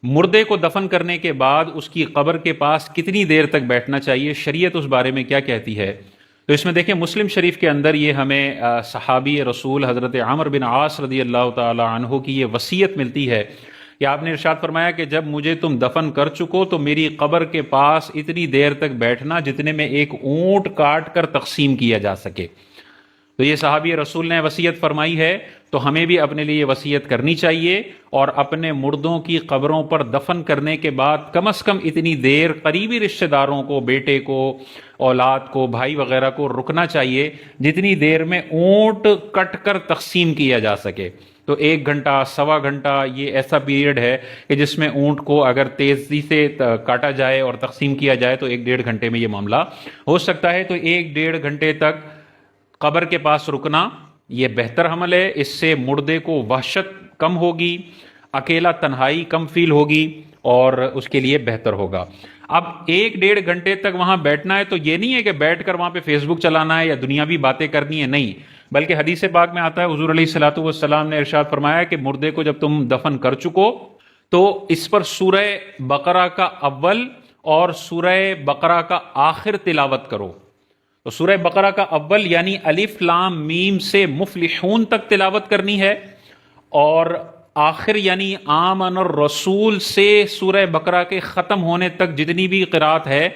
مردے کو دفن کرنے کے بعد اس کی قبر کے پاس کتنی دیر تک بیٹھنا چاہیے، شریعت اس بارے میں کیا کہتی ہے؟ تو اس میں دیکھیں مسلم شریف کے اندر یہ ہمیں صحابی رسول حضرت عمر بن عاص رضی اللہ تعالی عنہ کی یہ وصیت ملتی ہے کہ آپ نے ارشاد فرمایا کہ جب مجھے تم دفن کر چکو تو میری قبر کے پاس اتنی دیر تک بیٹھنا جتنے میں ایک اونٹ کاٹ کر تقسیم کیا جا سکے۔ تو یہ صحابی رسول نے وصیت فرمائی ہے، تو ہمیں بھی اپنے لیے وصیت کرنی چاہیے اور اپنے مردوں کی قبروں پر دفن کرنے کے بعد کم از کم اتنی دیر قریبی رشتہ داروں کو، بیٹے کو، اولاد کو، بھائی وغیرہ کو رکنا چاہیے جتنی دیر میں اونٹ کٹ کر تقسیم کیا جا سکے۔ تو 1 گھنٹہ، سوا گھنٹہ یہ ایسا پیریڈ ہے کہ جس میں اونٹ کو اگر تیزی سے کاٹا جائے اور تقسیم کیا جائے تو 1 ڈیڑھ گھنٹے میں یہ معاملہ ہو سکتا ہے۔ تو 1 ڈیڑھ گھنٹے تک قبر کے پاس رکنا یہ بہتر عمل ہے، اس سے مردے کو وحشت کم ہوگی، اکیلا تنہائی کم فیل ہوگی اور اس کے لیے بہتر ہوگا۔ اب 1 ڈیڑھ گھنٹے تک وہاں بیٹھنا ہے تو یہ نہیں ہے کہ بیٹھ کر وہاں پہ فیس بک چلانا ہے یا دنیاوی باتیں کرنی ہے، نہیں، بلکہ حدیث پاک میں آتا ہے حضور علیہ الصلوۃ والسلام نے ارشاد فرمایا کہ مردے کو جب تم دفن کر چکو تو اس پر سورہ بقرہ کا اول اور سورہ بقرہ کا آخر تلاوت کرو۔ تو سورہ بقرہ کا اول یعنی الف لام میم سے مفلحون تک تلاوت کرنی ہے، اور آخر یعنی آمن الرسول سے سورہ بقرہ کے ختم ہونے تک جتنی بھی قرات ہے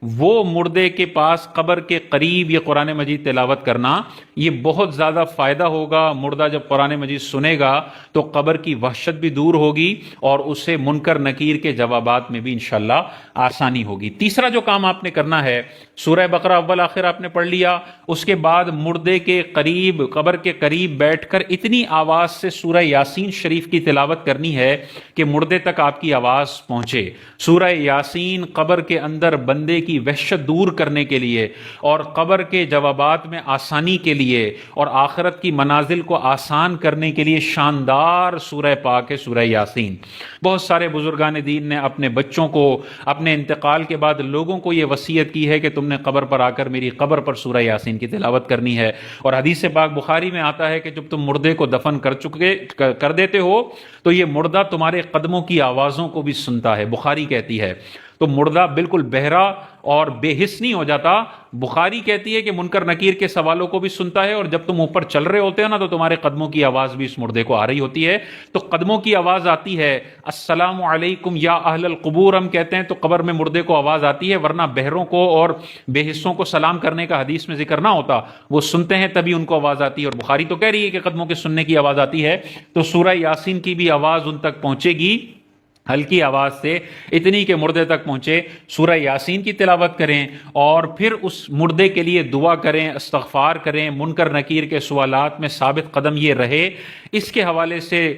وہ مردے کے پاس قبر کے قریب یہ قرآن مجید تلاوت کرنا، یہ بہت زیادہ فائدہ ہوگا۔ مردہ جب قرآن مجید سنے گا تو قبر کی وحشت بھی دور ہوگی اور اسے منکر نکیر کے جوابات میں بھی انشاءاللہ آسانی ہوگی۔ تیسرا جو کام آپ نے کرنا ہے، سورہ بقرہ اول آخر آپ نے پڑھ لیا، اس کے بعد مردے کے قریب، قبر کے قریب بیٹھ کر اتنی آواز سے سورہ یاسین شریف کی تلاوت کرنی ہے کہ مردے تک آپ کی آواز پہنچے۔ سورہ یاسین قبر کے اندر بندے کی وحشت دور کرنے کے لیے اور قبر کے جوابات میں آسانی کے لیے اور آخرت کی منازل کو آسان کرنے کے لیے شاندار سورہ پاک ہے سورہ یاسین۔ بہت سارے بزرگان دین نے اپنے بچوں کو اپنے انتقال کے بعد لوگوں کو یہ وصیت کی ہے کہ تم نے قبر پر آ کر میری قبر پر سورہ یاسین کی تلاوت کرنی ہے۔ اور حدیث پاک بخاری میں آتا ہے کہ جب تم مردے کو دفن کر دیتے ہو تو یہ مردہ تمہارے قدموں کی آوازوں کو بھی سنتا ہے، بخاری کہتی ہے۔ تو مردہ بالکل بہرا اور بے حس نہیں ہو جاتا، بخاری کہتی ہے کہ منکر نکیر کے سوالوں کو بھی سنتا ہے، اور جب تم اوپر چل رہے ہوتے ہو نا تو تمہارے قدموں کی آواز بھی اس مردے کو آ رہی ہوتی ہے۔ تو قدموں کی آواز آتی ہے، السلام علیکم یا اہل القبور ہم کہتے ہیں تو قبر میں مردے کو آواز آتی ہے، ورنہ بہروں کو اور بے حصوں کو سلام کرنے کا حدیث میں ذکر نہ ہوتا، وہ سنتے ہیں تبھی ان کو آواز آتی ہے، اور بخاری تو کہہ رہی ہے کہ قدموں کے سننے کی آواز آتی ہے۔ تو سورہ یاسین کی بھی آواز ان تک پہنچے گی ہلکی آواز سے، اتنی کہ مردے تک پہنچے۔ سورہ یاسین کی تلاوت کریں اور پھر اس مردے کے لیے دعا کریں، استغفار کریں، منکر نکیر کے سوالات میں ثابت قدم یہ رہے۔ اس کے حوالے سے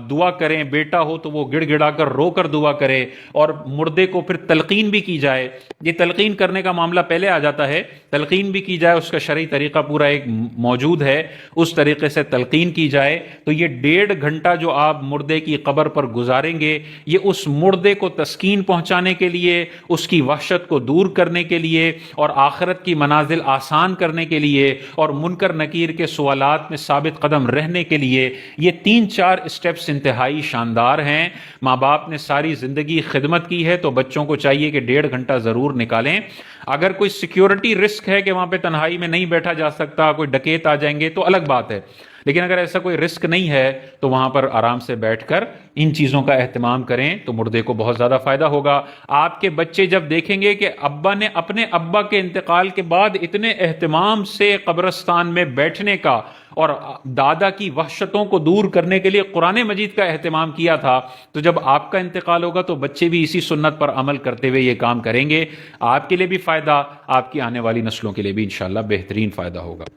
دعا کریں، بیٹا ہو تو وہ گڑ گڑا کر رو کر دعا کرے، اور مردے کو پھر تلقین بھی کی جائے۔ یہ تلقین کرنے کا معاملہ پہلے آ جاتا ہے، تلقین بھی کی جائے، اس کا شرعی طریقہ پورا ایک موجود ہے، اس طریقے سے تلقین کی جائے۔ تو یہ 1.5 گھنٹہ جو آپ مردے کی قبر پر گزاریں گے، یہ اس مردے کو تسکین پہنچانے کے لیے، اس کی وحشت کو دور کرنے کے لیے اور آخرت کی منازل آسان کرنے کے لیے اور منکر نکیر کے سوالات میں ثابت قدم رہنے کے لیے، یہ 3-4 سٹیپس انتہائی شاندار ہیں۔ ماں باپ نے ساری زندگی خدمت کی ہے تو بچوں کو چاہیے کہ 1.5 گھنٹہ ضرور نکالیں۔ اگر کوئی سیکیورٹی رسک ہے کہ وہاں پہ تنہائی میں نہیں بیٹھا جا سکتا، کوئی ڈکیت آ جائیں گے تو الگ بات ہے، لیکن اگر ایسا کوئی رسک نہیں ہے تو وہاں پر آرام سے بیٹھ کر ان چیزوں کا اہتمام کریں تو مردے کو بہت زیادہ فائدہ ہوگا۔ آپ کے بچے جب دیکھیں گے کہ ابا نے اپنے ابا کے انتقال کے بعد اتنے اہتمام سے قبرستان میں بیٹھنے کا اور دادا کی وحشتوں کو دور کرنے کے لیے قرآن مجید کا اہتمام کیا تھا، تو جب آپ کا انتقال ہوگا تو بچے بھی اسی سنت پر عمل کرتے ہوئے یہ کام کریں گے۔ آپ کے لیے بھی فائدہ، آپ کی آنے والی نسلوں کے لیے بھی انشاءاللہ بہترین فائدہ ہوگا۔